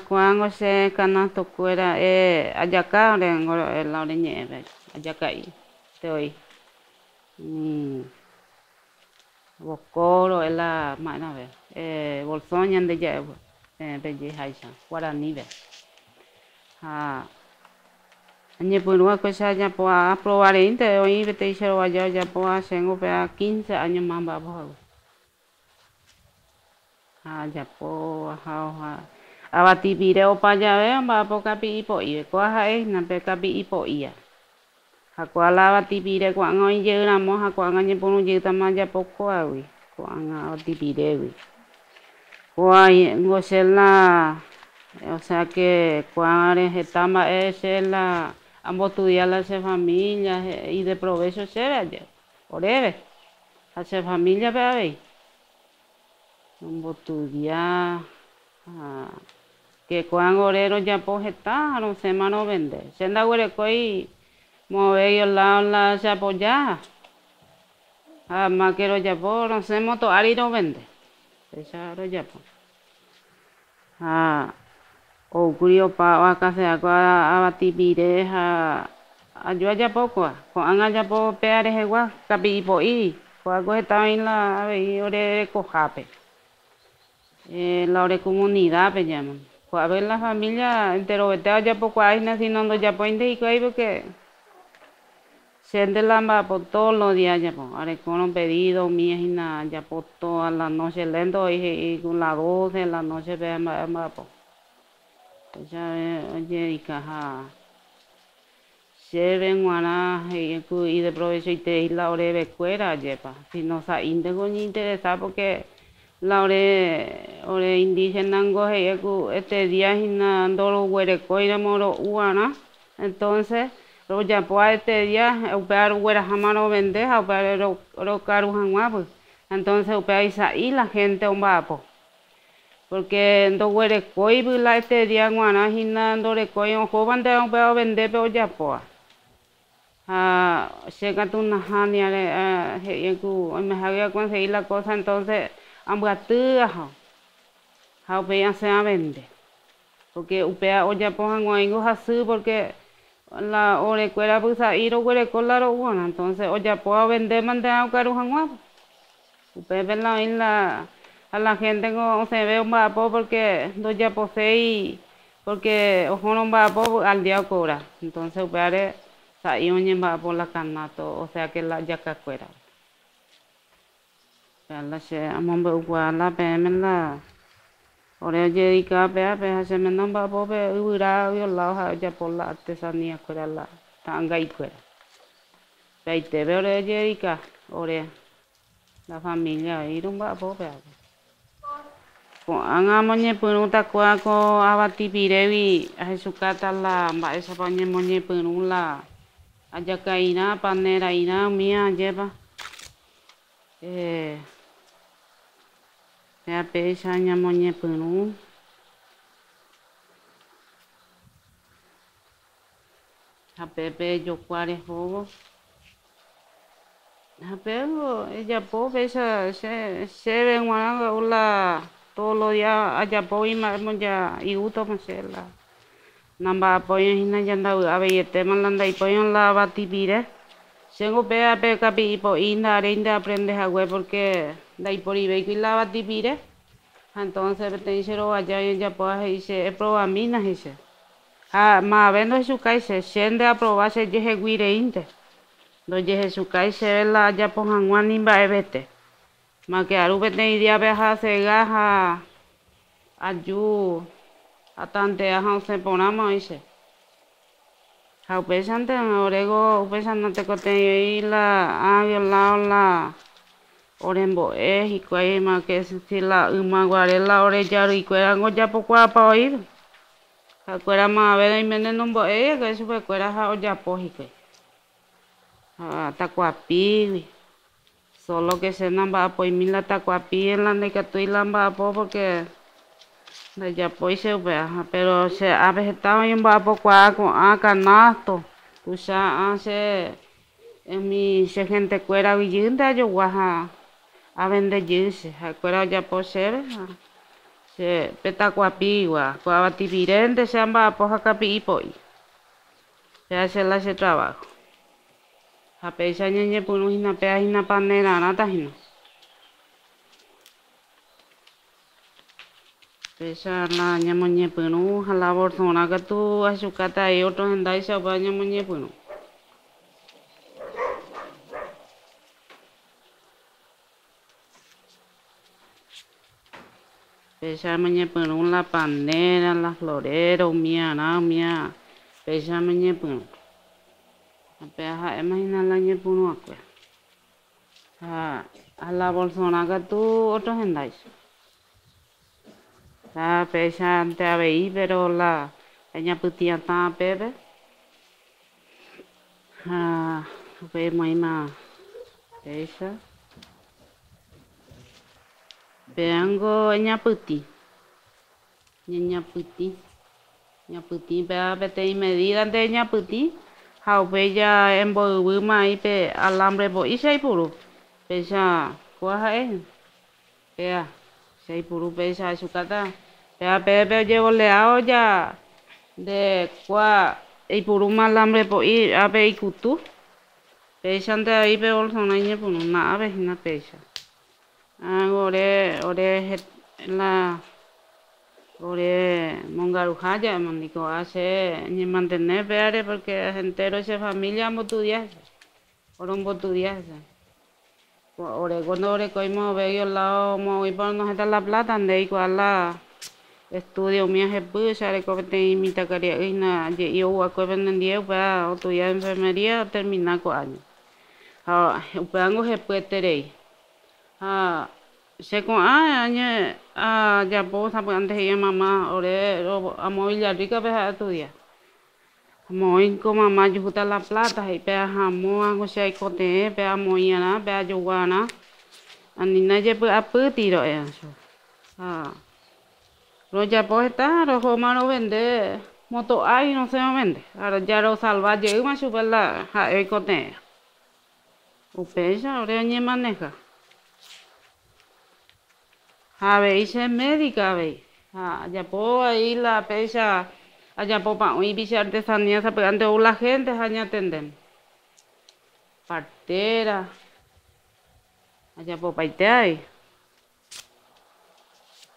Cuando se canasto fuera, ayaca, la oreñe, ayaca y te oí. Bocoro, la mana, bolsoña de llevo, belli haisa, guaraní, Añe punua cosa ya puedo probar inte, hoy te hicieron allá, ya puedo tengo 15 años más bajo. Ya puedo, abati video para allá, vean, va por capi y po, y coja na pe capi y po, y Hakuala batipire kuang hoy llegamos a kuang añe por un llegta más ya poco awi kuang batipire wi kuang ngosela o sea que kuang estama es la ambos estudiar la familia y de provecho será ya oreve hace familia ve ambos estudiar que kuang orero ya pues está no se mano vende se anda huele coi Move yo la se apoya. Más quiero ya por no sé moto ari no vende. Esa ro ya por. O curio pa acá se agua abatipire yo ya poco. Con anga ya po peare igual capi po y. Con algo está en la ore cojape. La ore comunidad pe llaman. Con a ver la familia entero vete ya poco hay si no ya po inde y que hay porque Siente la por todos los días ya pues, ahora con un pedido mías y nada, ya por todas las noches lento y con las 12 de la noche vean pues. Ya oye y caja. Se ven guana y de provecho y te la hora de escuela yepa. Si no sa índigo ni interesa porque la hora indígena ngoje este día y nada ando huereco y de moro uana. Entonces Pero ya pues este día, operar huera jamano vendeja, operar ro caro pues. Entonces operar y la gente un vapo. Porque ando huere coi la este día guana hina ando re coi un joven de un peo vender pero ya pues. Llega tu najania me había conseguir la cosa entonces ambatúa se a vender. Porque upea o ya pues guaingo así porque la orecuera pues ahí lo huele con la robuana entonces o ya puedo vender mandar caro hanguap ustedes ven la isla a la gente no se ve un vapo porque no ya posee porque ojo no vapo al día cobra entonces ustedes ahí un vapo la canato o sea que la ya cacuera la se amon la pm la Ore dedica a se me nomba pope ura yo la ya por la artesanía fuera la tanga y fuera. Veinte ve ore dedica ore la familia ir un va pope. Hagamos ñe pregunta cua co abati pirevi a su cata la ba esa pañe moñe la allá caína panera ina mía lleva ya pesa ñamoñe punu a pepe yo cuare jogo a pero ella pobre esa se ven una todos los días allá pobre más ya y gusto más la namba apoyo hina ya anda a ver tema landa y pollo la batipire tengo pega capi po inda reinda aprendes a web porque dai por ibe y la batipire entonces te hicieron allá y ya pues dice proba mina dice ma vendo su caise siende a probar se je guire inte do je su caise la ya pues anguani ba evete ma que aru vete idea beja se gaja ayu atante a se ponama dice ha pesante orego pesante cote y la la Orembo y cuaima que si la guarela oreja y cuerango ya poco para oír. Acuera más a ver y menen un que eso fue cuera ya pojique. Tacuapi, Solo que se namba apoy mil atacuapi en la necatuy lamba apo porque de ya pues se vea, pero se ha vegetado y un vapo con a canasto. Usa hace en mi se gente cuera villinda yo guaja a vender yuse, a cuera ya por ser se petacuapi gua, cuava tibirende se amba apoja capi y poi. Se hace ese trabajo. A pesar ñeñe punu hina pea hina panera nata hina. Pesa la ñamoñe punu a la borzona que tú azucata y otros en daisa pa ñamoñe punu. Pesa mañe punu la panera, la florera, mía, na mía. Pesa mañe punu. Pesa imagina la ñe punu acá. A la borzona que tú otros en daisa. La pesa ante a veí, pero la ella putia tan pepe. Ve mai ma pesa. Vengo ella puti. Nya puti. Nya puti pe pete y medida de nya puti. Hau bella en bo mai pe alambre bo y sei puru. Pesa cuaja Pea. Sei puru pesa sucata. Pea pepe llevo leao ya de cua y puru malambre po y abe y kutu. Pesa ante ahí pe bolsona y punu na abe hina pesa. Ore la ore mongarujaya mandico hace ni mantener peare porque entero esa familia motudiase. Ore botudiase. Ore cuando ore coimo veo lado mo y por no está la plata ande igual la estudio mía je pusa re copete imita caria ina yo a co vendía para estudiar enfermería terminar con año. Upango je pueterei. Se con añe ya po sa antes ella mamá ore amo ya rica pe estudiar. Moi con mamá yo justa la plata y pe amo hago se cote pe amo yana pe ayuana. Anina je pe aputiro eso. Lo ya po está ro homa no vende moto ay no se vende. Ahora ya lo salva yo más super la cote. Upesa ore añe maneja. Habéis en médica, habéis. Ya po ahí la pesa, allá po pa hoy bici artesanía se pegante o la gente allá atenden. Partera, allá po paite ahí.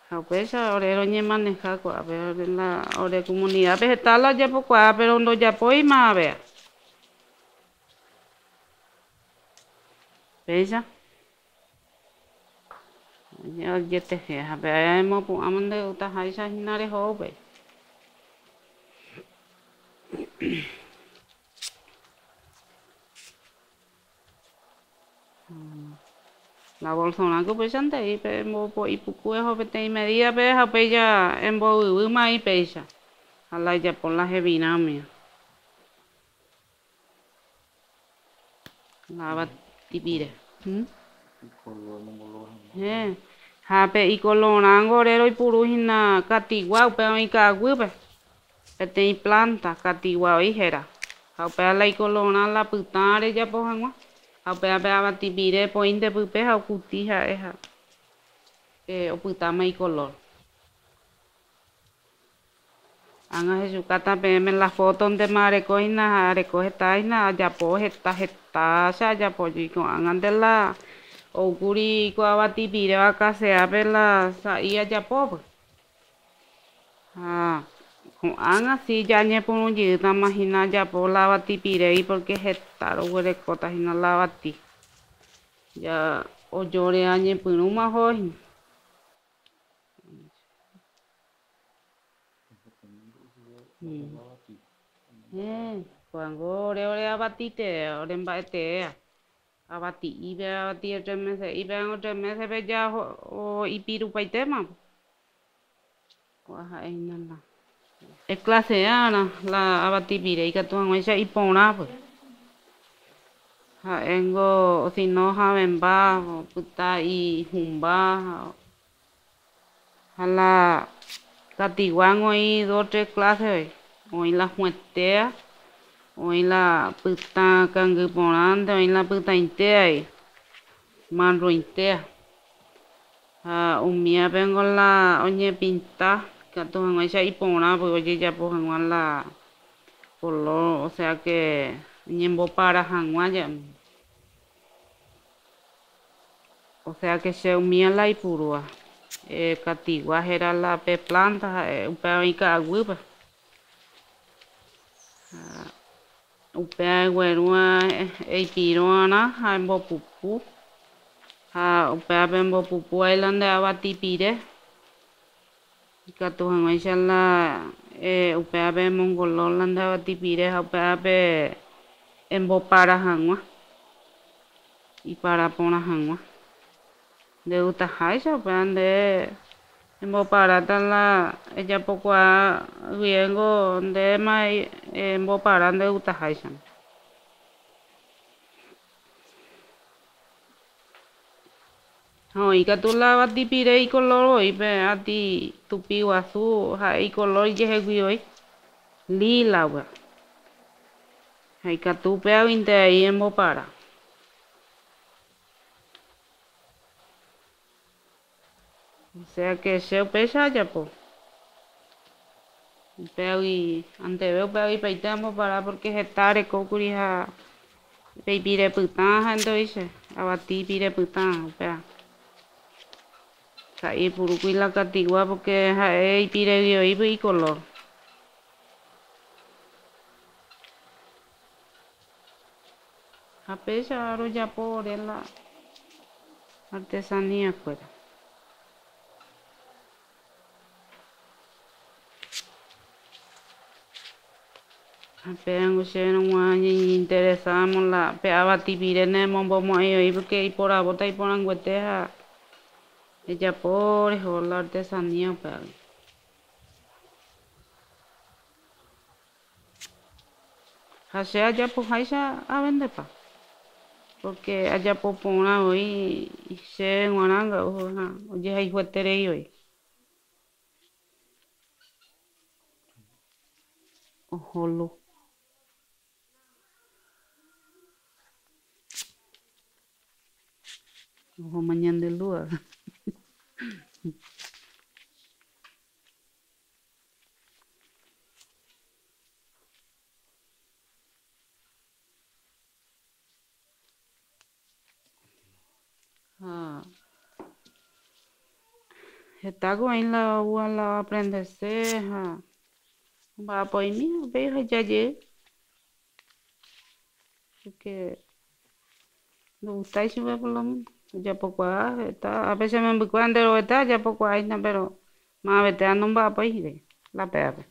A pesa orero ñe maneja a ver la ore comunidad vegetal allá po pero no ya po y más a ver. Pesa. Ya te jeja, pero hemos po amande uta haisa hinare hobe. La bolsona que pues ante ahí pe mo po y pucu es opete y medida pe ja pe ya en bo uma y peisa. A la ya por la jevinamia. La va tipire. Ja pe y colona angorero y purujina catigua pe y cagüe pe. Pete y planta catigua y jera. Ja pe la y colona la putare ya po jangua. Apea va tipire pointe pupe ha kutija eja oputama y color. Anga Jesús cata peme la foto donde ma recoina recoge taina ya po jeta ya po y con angan de la oguri ko va tipire va case ape la sa ia ya po. Con anga si ya ñe por un yita imagina ya po la va tipire y porque jeta ro huele cota hina la va ti. Ya o llore añe punuma hoy. Cuando ore abatite, ore embate. Abati, ibe abati 3 meses, ibe en 3 meses ve ya o ipiru paitema. Cuaja es nada. Es clase Ana, la abati pire y que tú no esa y pona pues. Ha'éngo, o si no, havemba, pyta ihumba, la katiguán oí 2 o 3 clases, oí la juetea, oí la pyta kangyporãnte, oí la pytaintea, manrointea. Umíapengo la oñepinta, katu hag̃uáicha iporã, pues ojejapo hag̃uã la color, o sea que ñembopara hag̃uã ja'émo. O sea que che umía la ipurúa. Katigua héra la pe planta, upéva ika'aguýpe. Upéva guerũa eipirõrã ha embopupu. Ha upévape embopupu ailande'áva tipire. Ikatu hag̃uáicha la upévape emongolõ lande'áva tipire ha upévape embopara hag̃uã, iparaporã hag̃uã. Ndeutaháicha upéva nde emboparáta la ejapokuaa guiengo ndéma embopará ndeutaháicha. Ikatu la vatipire icolor oípe ati tupiguasu ha'e icolor ijehegui lilagua. Ha ikatu upévainte ai embopara. O sea que che upéicha ajapo. Upégui, anteve upégui paite ambopara porque heta rekókuri ha peipirepytã ha ndoiche avati pirepytã upéva. Sa'i purúkuri la katigua porque ha'e ipiregui oípe icolor. Ha péicha rojapo ore la artesaníakuéra. Péango che rõguã interesamos la pe avatipire ne mombomo'ãi oĩ porque iporãvota iporãnguete ha ejapo reho la artesanía upéagui. Ha che ajapoháicha avendepa porque ajapo porã oĩ che g̃uarã nga'u ha ojehayhueterei oĩ. Ohólo. Oho mañandelúa. Heta ko aĩ la ua la aprendese ha mba'apoimi upe ohejajey porque me gustáis chupe por lo menos ojapokuaa heta a veces membykuéra nde rovete ajapokuaáicha pero ma'ẽvete anombya'apoire la péape.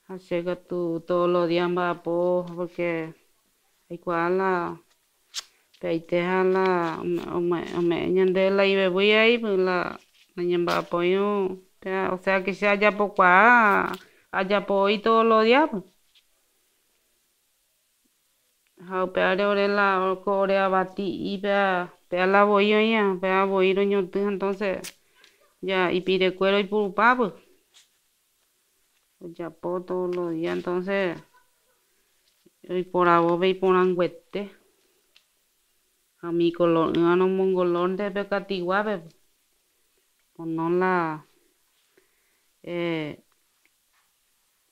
Ha che katu todos los días mba'apo porque aikuaa la peaiteha la ome'ẽ ñande la ivevýi aípe la nañemba'apoíu, o sea que che ajapokuaa ajapói todos los días pues. Ha upévare ore la ko ore avati'i pea la voi oĩva, pea voi roñotỹ entonces ya ipirekue roipurupá pues. Ojapo todos los días entonces oiporãvópe iporãnguete. Ha mi color ỹva nomongolor ndépe katiguápe ono la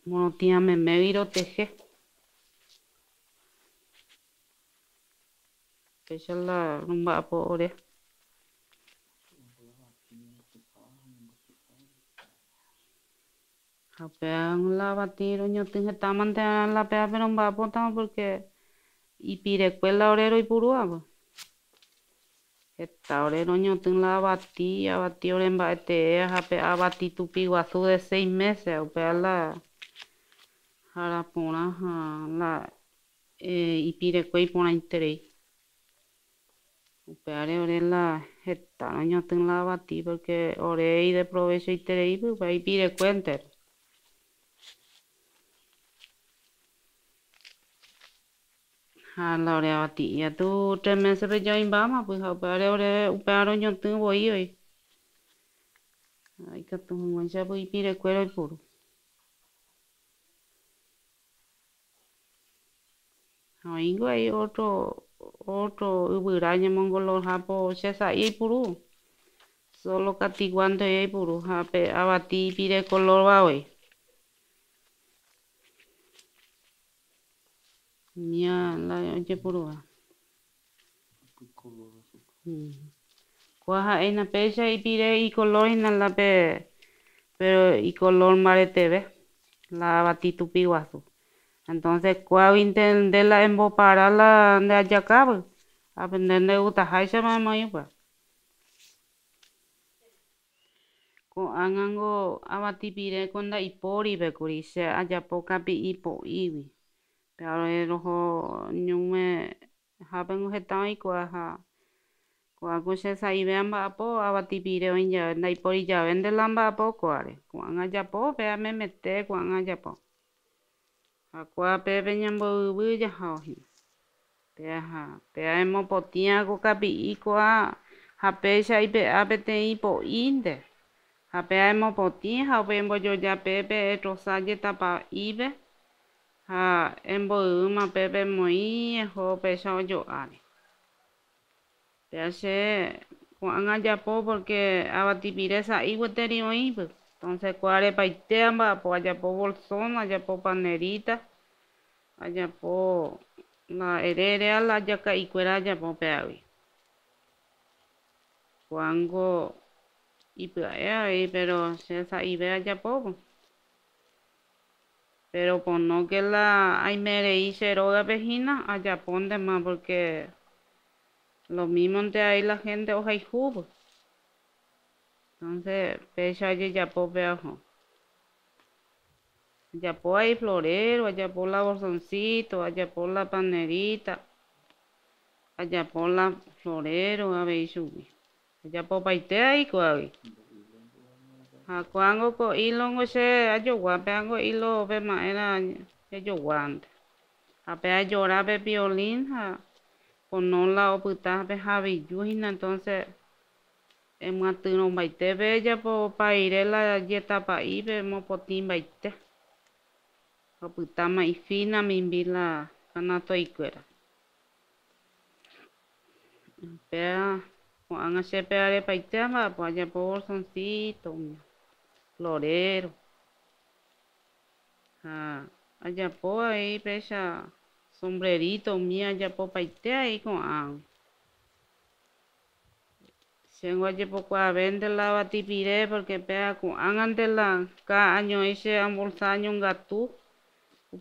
morotĩhamemégui roteje. Péicha la rumba'apo ore. Ha péva la avati roñotỹ hetãmante la péape romba'apótama porque ipirekue la ore roipurúva pues. Heta ore roñotỹ la avati ore mba'ete'e ha pe avati tupiguasu de 6 meses upéva la haraporã ha la ipirekue iporãiterei. Upévare ore la heta roñotỹ la avati porque oréi de provecho itereípe upe ipirekue entero. A la hora batía tú 3 meses pe ya imbama pues a para ore uparo yo tu voy hoy. Ay que tú mancha voy pire cuero y puro. Ay güey otro ubiraña mongolo japo chesa y puro. Solo catiguando y puro jape abati pire color va hoy. Mía la oye puro. Cuaja en la pecha y pire y color en la pe pero y color marete ve la batí tu piguazo. Entonces, ¿cuál intendé la embopara la de allá acá? Aprender de gusta haisha mamá yo pues. Ko angango abati pire con da ipori be kuri se allá poca pi ipo iwi. Pero rojo ñume hapen ujetao y cuaja. Cuaco se sa ibeamba apo abati pire on ya da ipori ya vende lamba apo cuare. Cuan allá po vea me mete cuan allá po. Aqua pepe ñambo ubu ya hauji. Pea emo potia ko kapi ikoa hapecha ipe apete ipo inde. Hapea emo potia hape embo yo ya pepe etrosaye tapa ibe. Ha embo uma pepe moi ho pecha yo ale. Pea se kuanga ya po porque abatipiresa igueteri oibu. Entonces cuare paiteamba po allá po bolsón, allá po panerita, allá po la herere ala allá ka ikuera allá po peawi. Cuango y pero se sa ibe allá po. Pero pues no que la ay mere y ceroga vejina allá ponte más porque lo mismo de ahí la gente oja y jugo. Entonces pecha allá ya po peajo. Allá po hay florero, allá po la bolsoncito, allá po la panerita, allá po la florero, a ver y subir. Allá po paite ahí cuavi. A cuango ko ilongo se ayo guapeango ilo pe maera ayo guante. A pe llorar pe violín ha pono la oputa pe javi yuhina entonces en matino baite bella po paire la yeta pa ibe mo potin baite. Oputa ma ifina mimbila kanato ikuera. Pea cuando se peare paite ma po allá po bolsoncito. Florero. Allá po ahí pecha sombrerito mía allá po paite ahí con Tengo allá po cua vende la batipire porque pea con ante la cada año ese ambolsaño un gato.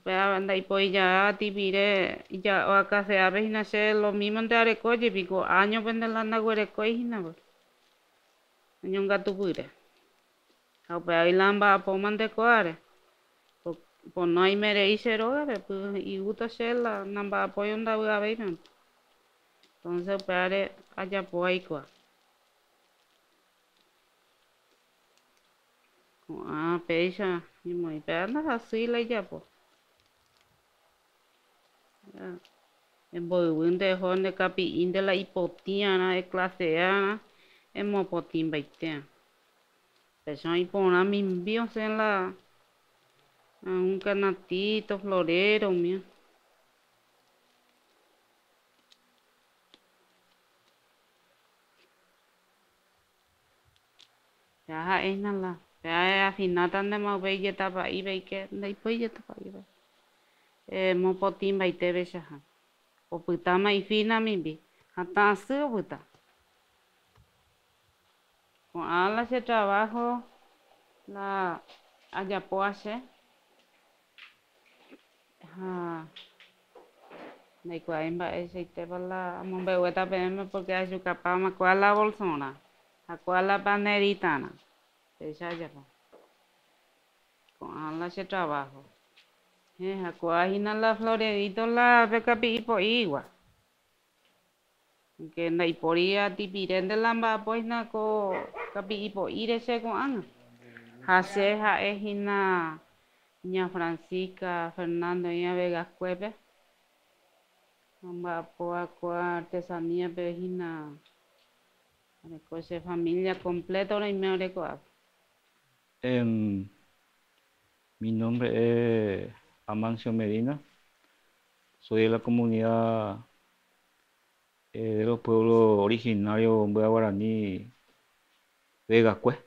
Pea anda y pues ya batipire ya o acá se abre y nace lo mismo de arecoye pico año vende la naguerecoy y nada. Año un gato pure. A pea y lamba po mande coare. Pues no hay mere y cero, pues y gusta ser la namba apoyo un dabu a entonces pare allá po ahí cua. Pecha y muy pernas así la ya po. En boiwin de honde capi inde la hipotiana de clase A en mopotin baitean. Pecha y pona mi envío en la un canatito florero mío. Ya es nada. Ya al final tan de más bella tapa y ve que de ahí ya tapa y ve. Mopotin baite becha. O puta mai fina mimbi. Hasta su puta. Con ala ese trabajo la allá hace. De cuaimba ese te va la mombehueta pm porque a su capa ma cual la bolsona. A cual la paneritana. Esa ya po. Con ala ese trabajo. A cual la florerito la beca pipo igual. Que na iporia tipirende lamba pues na ko kapi ipo ire se ko an. Hase ha ejina ña Francisca Fernando ña Vegas Cuepe. Ambapua artesanía pejina, coche familia completa ahora y me abre. Em, Mi nombre es Amancio Medina, soy de la comunidad de los pueblos originarios Mbuya Guaraní Vegascue,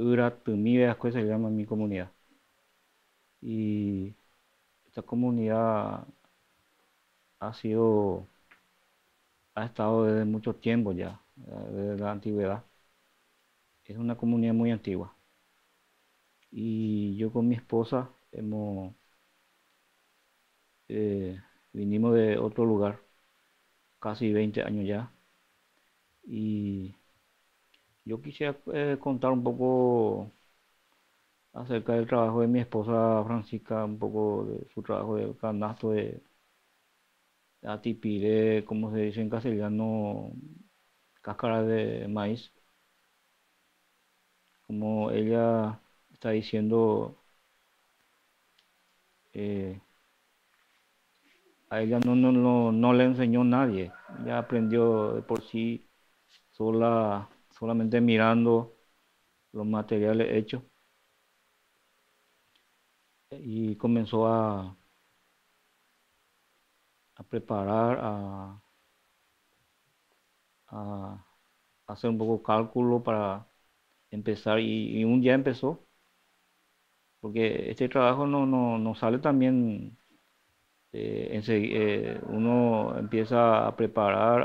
Uratumí Vegascue se llama mi comunidad. Y esta comunidad ha sido, ha estado desde mucho tiempo ya, desde la antigüedad. Es una comunidad muy antigua. Y yo con mi esposa eh, vinimos de otro lugar, casi 20 años ya. Y yo quisiera contar un poco acerca del trabajo de mi esposa Francisca, un poco de su trabajo de canasto de atipiré, como se dice en castellano, cáscara de maíz. Como ella está diciendo, eh, a ella no le enseñó nadie, ella aprendió de por sí solamente mirando los materiales hechos y comenzó a preparar, a hacer un poco cálculo para empezar y un día empezó, porque este trabajo no sale también, uno empieza a preparar,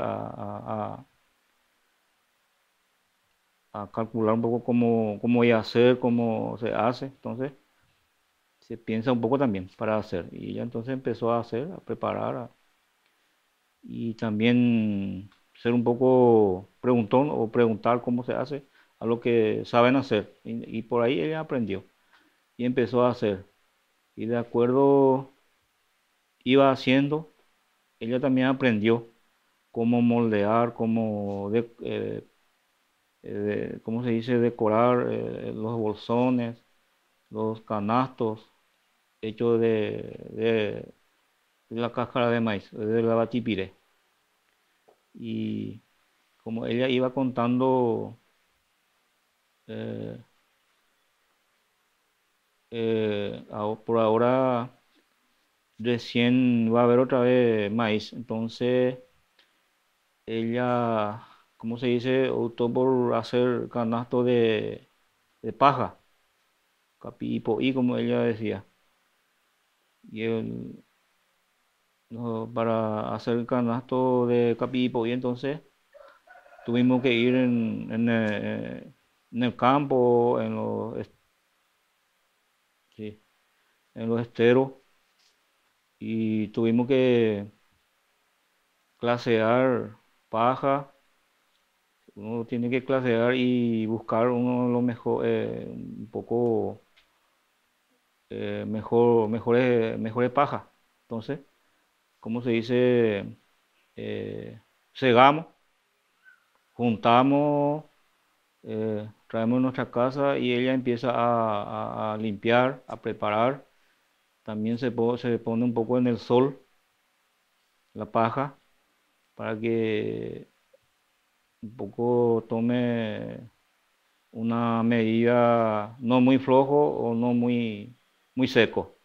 a calcular un poco cómo voy a hacer, cómo se hace, entonces se piensa un poco también para hacer, y ella entonces empezó a hacer, a preparar, y también ser un poco preguntón o preguntar cómo se hace a lo que saben hacer, y por ahí ella aprendió y empezó a hacer. Y de acuerdo iba haciendo, ella también aprendió cómo moldear, cómo se dice, decorar los bolsones, los canastos hechos de la cáscara de maíz, de la batipire. Y como ella iba contando, eh, por ahora recién va a haber otra vez maíz, entonces ella, ¿cómo se dice? Optó por hacer canasto de paja, capipo, y como ella decía. Y para hacer el canasto de capipo, y entonces tuvimos que ir en el campo, sí, en los esteros, y tuvimos que clasear paja. Uno tiene que clasear y buscar uno de los mejor, un poco mejores pajas. Entonces, ¿cómo se dice? Segamos, juntamos, traemos a nuestra casa y ella empieza a limpiar, a preparar. También se pone un poco en el sol la paja para que un poco tome una medida no muy flojo o no muy seco,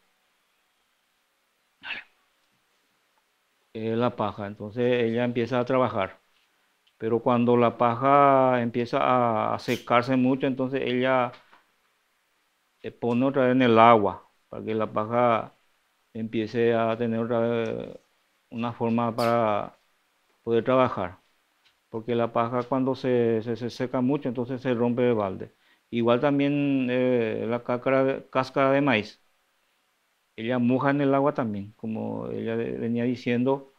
la paja. Entonces ella empieza a trabajar. Pero cuando la paja empieza a secarse mucho, entonces ella pone otra vez en el agua para que la paja empiece a tener otra vez una forma para poder trabajar. Porque la paja cuando se seca mucho, entonces se rompe el balde. Igual también la cáscara de maíz. Ella moja en el agua también, como ella venía diciendo.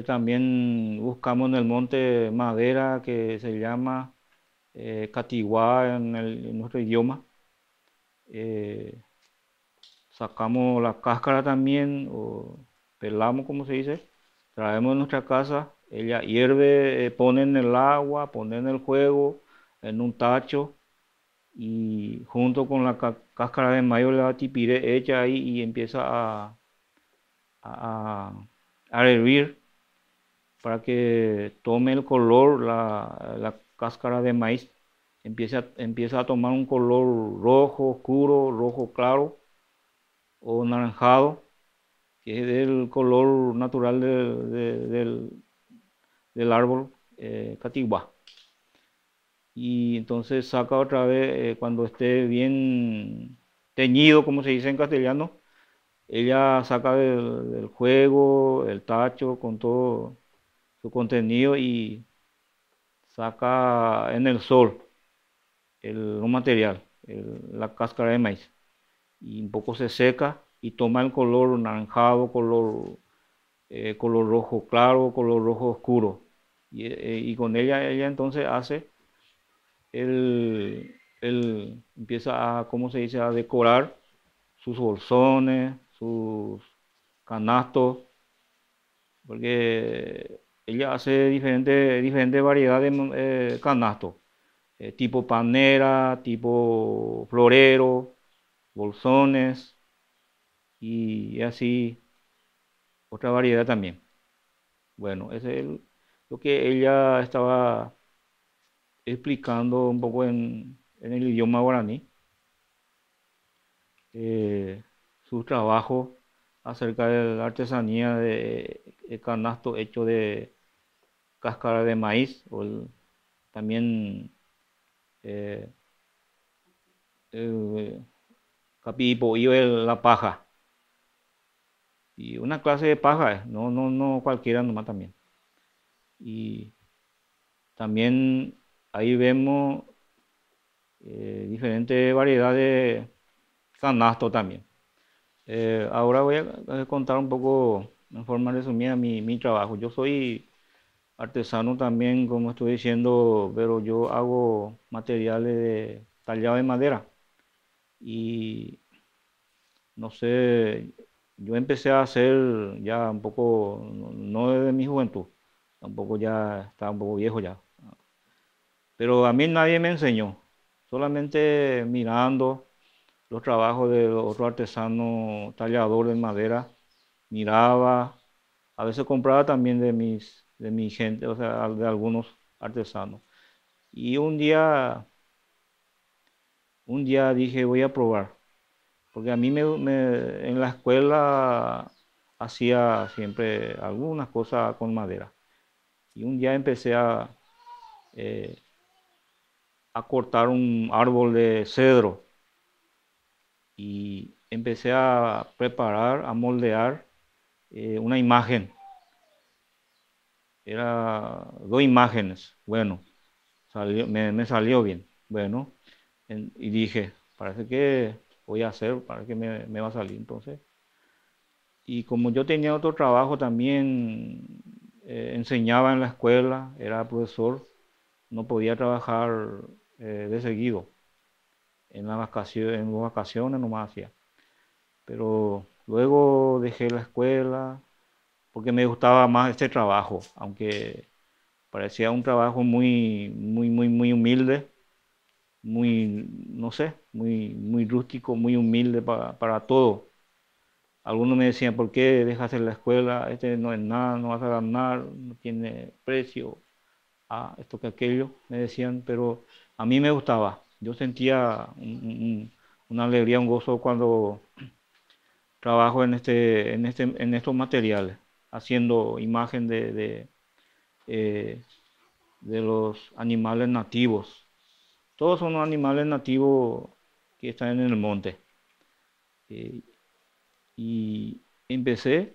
También buscamos en el monte madera que se llama catiguá en nuestro idioma. Eh, Sacamos la cáscara también, o pelamos, como se dice, traemos a nuestra casa, ella hierve, pone en el agua, pone en el fuego, en un tacho, y junto con la cáscara de mayo la tipire hecha ahí y empieza a, a hervir para que tome el color, la cáscara de maíz, empieza a tomar un color rojo oscuro, rojo claro o anaranjado, que es el color natural del árbol catigua. Y entonces saca otra vez, cuando esté bien teñido, como se dice en castellano, ella saca del juego el tacho con todo su contenido y saca en el sol el material, la cáscara de maíz. Y un poco se seca y toma el color naranjado, color rojo claro, color rojo oscuro. Y con ella entonces hace empieza a, ¿cómo se dice?, a decorar sus bolsones, sus canastos, porque ella hace diferentes variedades de canastos, tipo panera, tipo florero, bolsones y así otra variedad también. Bueno, ese es lo que ella estaba explicando un poco en el idioma guaraní, su trabajo acerca de la artesanía de canasto hecho de cáscara de maíz, también capipo y la paja. Y una clase de paja, no cualquiera nomás también. Y también ahí vemos diferentes variedades de canasto también. Ahora voy a contar un poco, en forma resumida, mi trabajo. Yo soy artesano también, como estoy diciendo, pero yo hago materiales de tallado de madera. Y no sé, yo empecé a hacer ya un poco, no desde mi juventud, tampoco ya estaba un poco viejo ya. Pero a mí nadie me enseñó, solamente mirando los trabajos de otro artesano tallador de madera, miraba, a veces compraba también de mi gente, o sea, de algunos artesanos. Y un día dije, voy a probar, porque a mí en la escuela hacía siempre algunas cosas con madera. Y un día empecé eh, a cortar un árbol de cedro y empecé a preparar, a moldear una imagen. Era dos imágenes. Bueno, me salió bien. Bueno, y dije, parece que voy a hacer, parece que me va a salir entonces. Y como yo tenía otro trabajo también, enseñaba en la escuela, era profesor, no podía trabajar de seguido. En las vacaciones nomás hacía. Pero luego dejé la escuela porque me gustaba más este trabajo, aunque parecía un trabajo muy humilde, muy, no sé, muy rústico, muy humilde para todo. Algunos me decían, ¿por qué dejas la escuela? Este no es nada, no vas a ganar, no tiene precio, esto que aquello, me decían, pero a mí me gustaba. Yo sentía una alegría, un gozo cuando trabajo en estos materiales, haciendo imagen eh, de los animales nativos. Todos son animales nativos que están en el monte. Eh, y empecé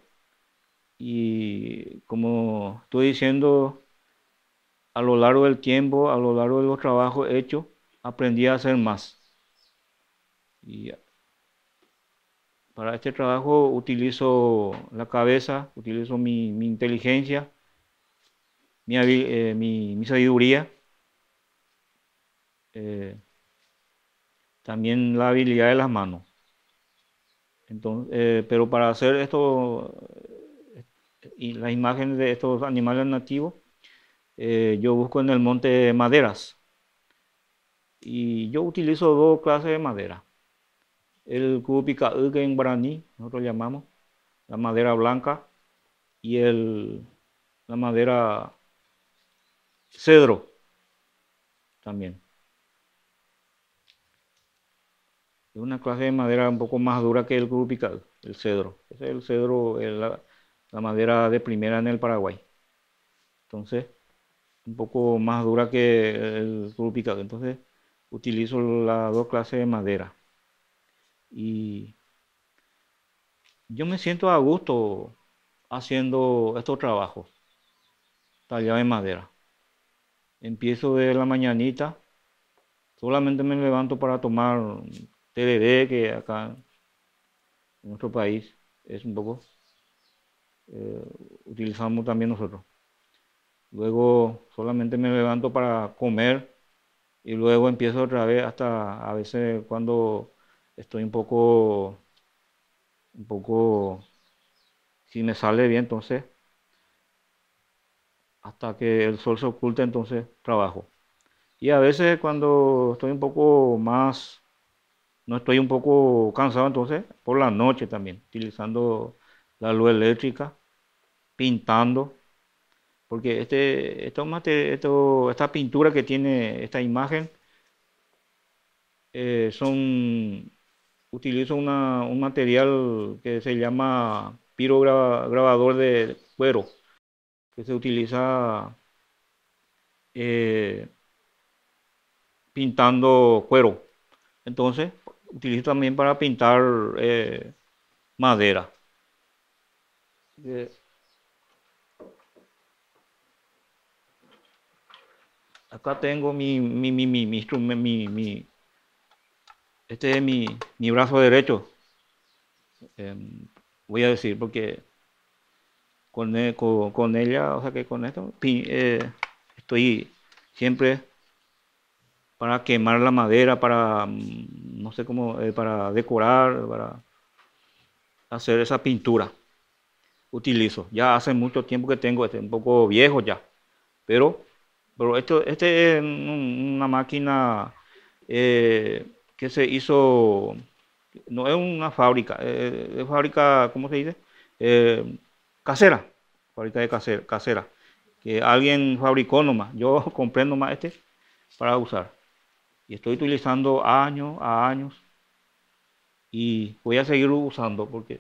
y como estoy diciendo, a lo largo del tiempo, a lo largo de los trabajos hechos, aprendí a hacer más. Y para este trabajo utilizo la cabeza, utilizo mi inteligencia, mi sabiduría, eh, también la habilidad de las manos. Entonces, pero para hacer esto, y las imágenes de estos animales nativos, yo busco en el monte maderas. Y yo utilizo dos clases de madera. El cubica en guaraní, nosotros llamamos, la madera blanca, y la madera cedro también. Es una clase de madera un poco más dura que el grupical, el cedro. Ese es el cedro, la madera de primera en el Paraguay. Entonces, un poco más dura que el grupical. Entonces, utilizo las dos clases de madera. Y yo me siento a gusto haciendo estos trabajos, tallados en madera. Empiezo de la mañanita, solamente me levanto para tomar tereré, que acá en nuestro país es un poco, eh, utilizamos también nosotros. Luego solamente me levanto para comer y luego empiezo otra vez hasta a veces cuando estoy un poco, si me sale bien, entonces hasta que el sol se oculte, entonces trabajo. Y a veces cuando estoy un poco más, no estoy un poco cansado, entonces por la noche también, utilizando la luz eléctrica, pintando, porque esta pintura que tiene esta imagen, son, utilizo un material que se llama grabador de cuero, que se utiliza eh, pintando cuero. Entonces, utilizo también para pintar madera. Eh, Acá tengo este es mi brazo derecho, voy a decir, porque con ella, o sea que con esto, estoy siempre para quemar la madera, para, no sé cómo, para decorar, para hacer esa pintura. Utilizo. Ya hace mucho tiempo que tengo este, un poco viejo ya, pero, este es una máquina que se hizo, no es una fábrica, es fábrica, ¿cómo se dice? Eh, casera, fábrica de casera, que alguien fabricó nomás. Yo compré nomás este para usar. Y estoy utilizando años a años y voy a seguir usando porque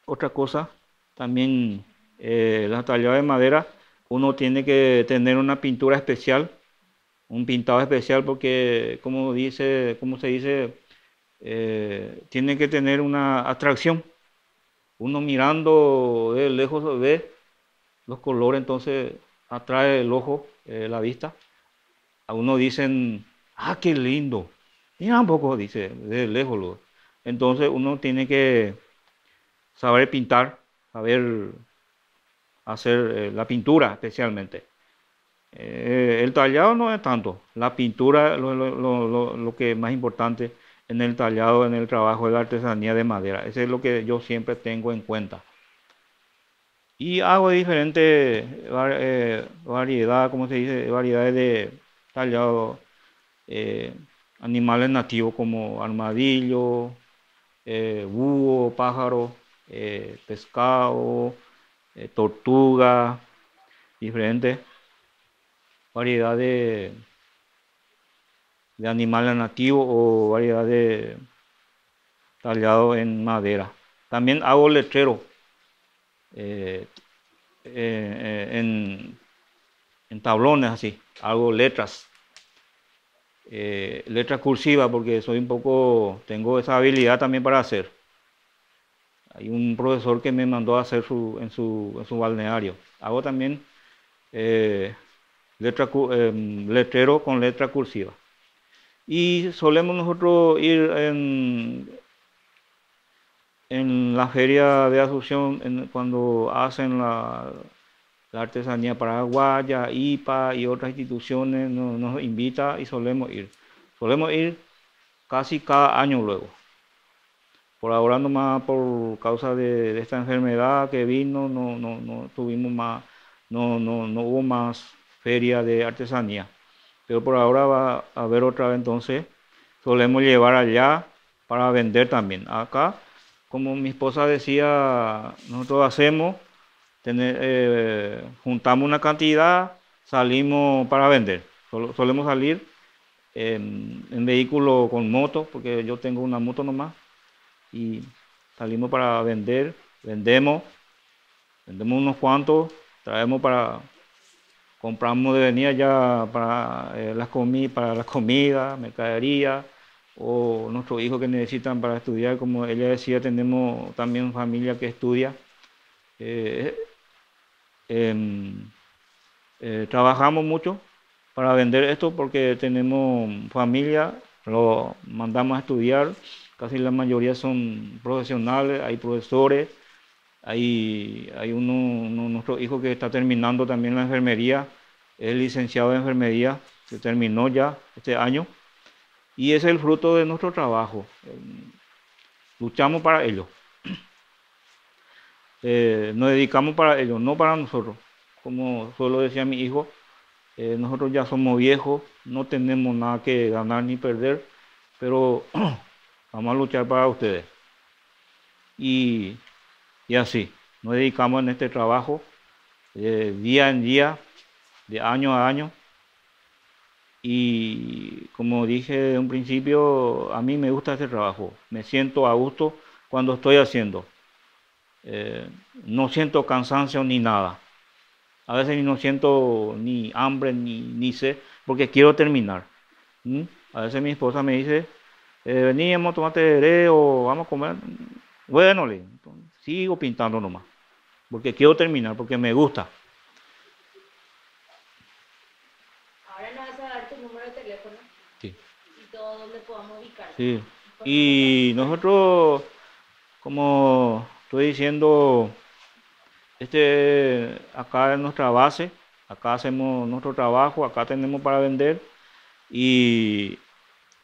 otra cosa también, la tallada de madera, uno tiene que tener una pintura especial, un pintado especial porque como se dice, tiene que tener una atracción. Uno mirando de lejos ve los colores, entonces atrae el ojo, la vista. A uno dicen, ah, qué lindo. Mira un poco, dice, de lejos. Entonces uno tiene que saber pintar, saber hacer la pintura especialmente. El tallado no es tanto, la pintura lo que es más importante en el tallado, en el trabajo de la artesanía de madera. Eso es lo que yo siempre tengo en cuenta. Y hago diferentes variedad, ¿cómo se dice? Variedades de tallado, eh, animales nativos como armadillo, búho, pájaro, pescado, tortuga, diferentes variedades de animales nativos o variedad de tallado en madera. También hago letreros eh, en tablones así, hago letras cursivas porque soy un poco, tengo esa habilidad también para hacer. Hay un profesor que me mandó a hacer en su balneario. Hago también eh, letrero con letra cursiva. Y solemos nosotros ir en la feria de Asunción cuando hacen la artesanía paraguaya, IPA y otras instituciones nos invita y solemos ir. Solemos ir casi cada año luego. Por ahora nomás por causa de esta enfermedad que vino, no tuvimos más, no hubo más feria de artesanía. Pero por ahora va a haber otra vez, entonces solemos llevar allá para vender también. Acá como mi esposa decía, nosotros hacemos, juntamos una cantidad, salimos para vender. Solemos salir en vehículo con moto, porque yo tengo una moto nomás, y salimos para vender, vendemos unos cuantos, traemos para, compramos de venida ya para para las comidas, mercadería, o nuestros hijos que necesitan para estudiar, como ella decía, tenemos también familia que estudia. Eh, em, Trabajamos mucho para vender esto porque tenemos familia, lo mandamos a estudiar, casi la mayoría son profesionales, hay profesores, hay nuestro hijo que está terminando también la enfermería, es licenciado en enfermería, se terminó ya este año, y ese es el fruto de nuestro trabajo. Luchamos para ello, nos dedicamos para ello, no para nosotros. Como suelo decía mi hijo, nosotros ya somos viejos, no tenemos nada que ganar ni perder, pero vamos a luchar para ustedes. Y, y así, nos dedicamos en este trabajo día en día, de año a año. Y como dije de un principio, a mí me gusta este trabajo, me siento a gusto cuando estoy haciendo. No siento cansancio ni nada. A veces no siento ni hambre ni sed porque quiero terminar. ¿Mm? A veces mi esposa me dice, veníamos, tomate de o vamos a comer. Bueno, sigo pintando nomás, porque quiero terminar, porque me gusta. Ahora nos vas a dar tu número de teléfono Sí. y todo donde podamos ubicar. Sí. Y nosotros, como estoy diciendo, acá es nuestra base, acá hacemos nuestro trabajo, acá tenemos para vender y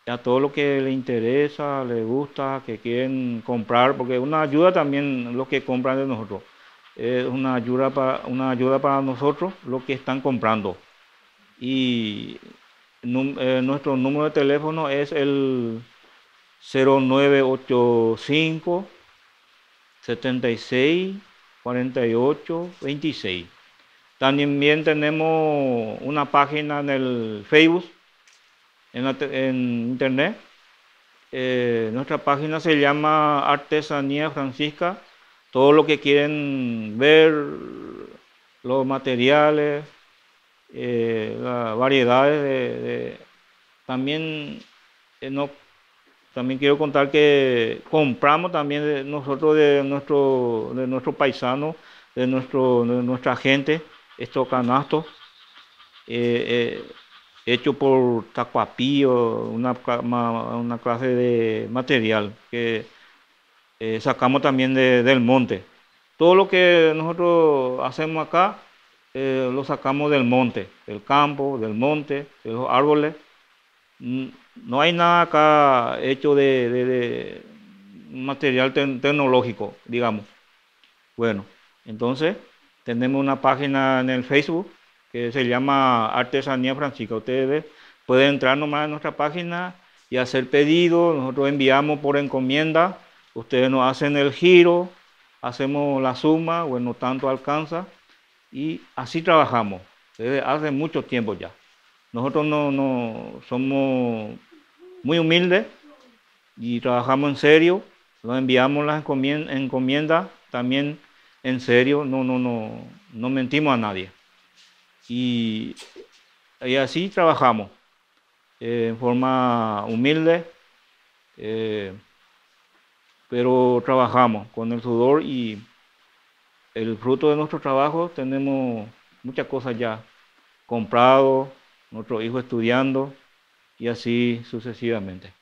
a todo lo que le interesa, le gusta, que quieren comprar, porque es una ayuda también lo que compran de nosotros, es una ayuda para nosotros lo que están comprando. Y nuestro número de teléfono es el 0985 76 48 26. También tenemos una página en el Facebook, en internet. Nuestra página se llama Artesanía Francisca. Todo lo que quieren ver, los materiales, las variedades también no, también quiero contar que compramos también nosotros de nuestro paisano, de nuestra gente, estos canastos hechos por tacuapillo, una clase de material que sacamos también del monte. Todo lo que nosotros hacemos acá lo sacamos del monte, del campo, del monte, de los árboles. No hay nada acá hecho de material tecnológico, digamos. Bueno, entonces tenemos una página en el Facebook que se llama Artesanía Francisca. Ustedes pueden entrar nomás en nuestra página y hacer pedidos. Nosotros enviamos por encomienda. Ustedes nos hacen el giro, hacemos la suma, bueno, tanto alcanza. Y así trabajamos desde hace mucho tiempo ya. Nosotros no somos muy humildes y trabajamos en serio, nos enviamos las encomiendas también en serio, no mentimos a nadie. Y así trabajamos en forma humilde, pero trabajamos con el sudor y el fruto de nuestro trabajo. Tenemos muchas cosas ya comprado, nuestros hijos estudiando y así sucesivamente.